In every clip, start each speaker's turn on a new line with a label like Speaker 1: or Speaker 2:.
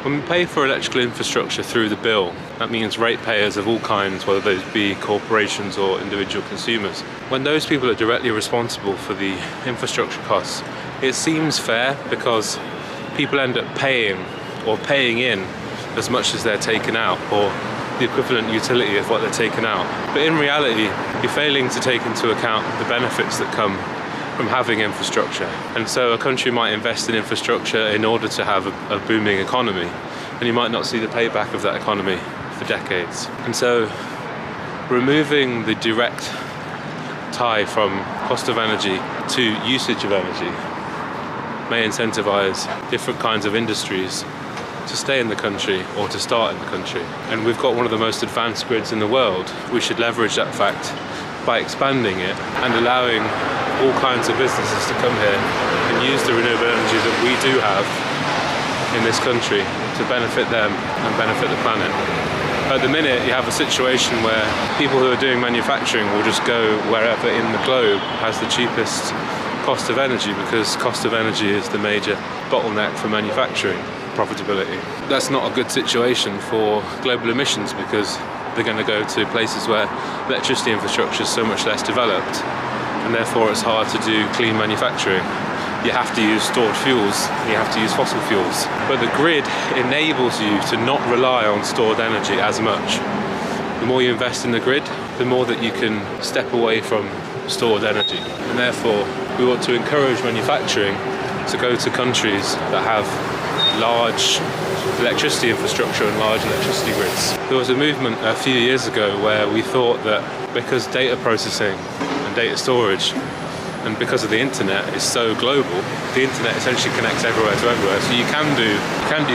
Speaker 1: When we pay for electrical infrastructure through the bill, that means ratepayers of all kinds, whether those be corporations or individual consumers. When those people are directly responsible for the infrastructure costs, it seems fair because people end up paying in as much as they're taken out, or the equivalent utility of what they're taken out. But in reality, you're failing to take into account the benefits that come from having infrastructure. And so a country might invest in infrastructure in order to have a booming economy, and you might not see the payback of that economy for decades. And so removing the direct tie from cost of energy to usage of energy may incentivize different kinds of industries to stay in the country or to start in the country. And we've got one of the most advanced grids in the world. We should leverage that fact by expanding it and allowing all kinds of businesses to come here and use the renewable energy that we do have in this country to benefit them and benefit the planet. At the minute, you have a situation where people who are doing manufacturing will just go wherever in the globe has the cheapest cost of energy, because cost of energy is the major bottleneck for manufacturing profitability. That's not a good situation for global emissions, because they're going to go to places where electricity infrastructure is so much less developed, and therefore it's hard to do clean manufacturing. You have to use stored fuels, you have to use fossil fuels. But the grid enables you to not rely on stored energy as much. The more you invest in the grid, the more that you can step away from stored energy. And therefore, we want to encourage manufacturing to go to countries that have large electricity infrastructure and large electricity grids. There was a movement a few years ago where we thought that because data processing and data storage and because of the internet is so global, the internet essentially connects everywhere to everywhere. So you can do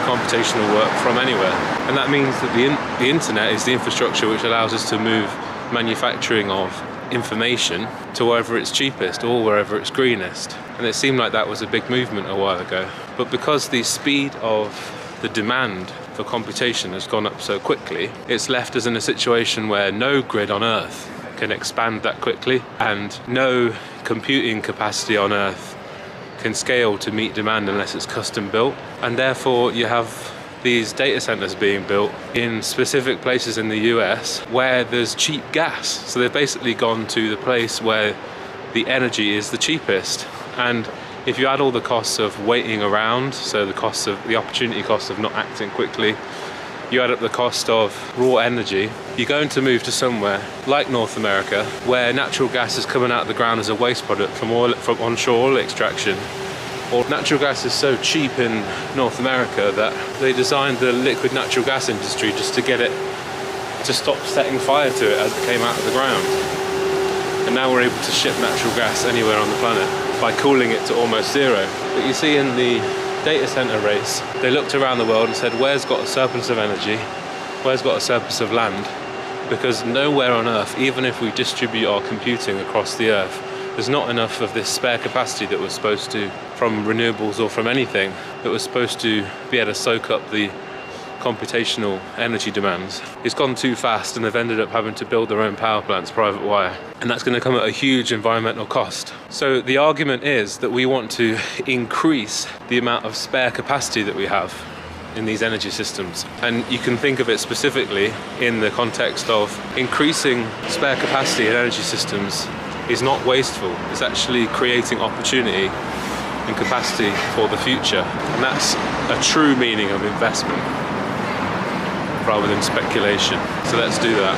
Speaker 1: computational work from anywhere. And that means that the internet is the infrastructure which allows us to move manufacturing of information to wherever it's cheapest or wherever it's greenest. And it seemed like that was a big movement a while ago. But because the speed of the demand for computation has gone up so quickly, it's left us in a situation where no grid on Earth can expand that quickly, and no computing capacity on Earth can scale to meet demand unless it's custom built. And therefore you have these data centers being built in specific places in the US where there's cheap gas. So they've basically gone to the place where the energy is the cheapest. And if you add all the costs of waiting around, so the opportunity cost of not acting quickly, you add up the cost of raw energy, you're going to move to somewhere like North America where natural gas is coming out of the ground as a waste product from onshore oil extraction. Or natural gas is so cheap in North America that they designed the liquid natural gas industry just to get it to stop setting fire to it as it came out of the ground. And now we're able to ship natural gas anywhere on the planet by cooling it to almost zero. But you see, in the data center race, they looked around the world and said, where's got a surplus of energy? Where's got a surplus of land? Because nowhere on Earth, even if we distribute our computing across the Earth, there's not enough of this spare capacity that was supposed to, from renewables or from anything, that was supposed to be able to soak up the computational energy demands. It's gone too fast, and they've ended up having to build their own power plants private wire. And that's going to come at a huge environmental cost. So the argument is that we want to increase the amount of spare capacity that we have in these energy systems. And you can think of it specifically in the context of increasing spare capacity in energy systems is not wasteful. It's actually creating opportunity and capacity for the future. And that's a true meaning of investment rather than speculation. So let's do that.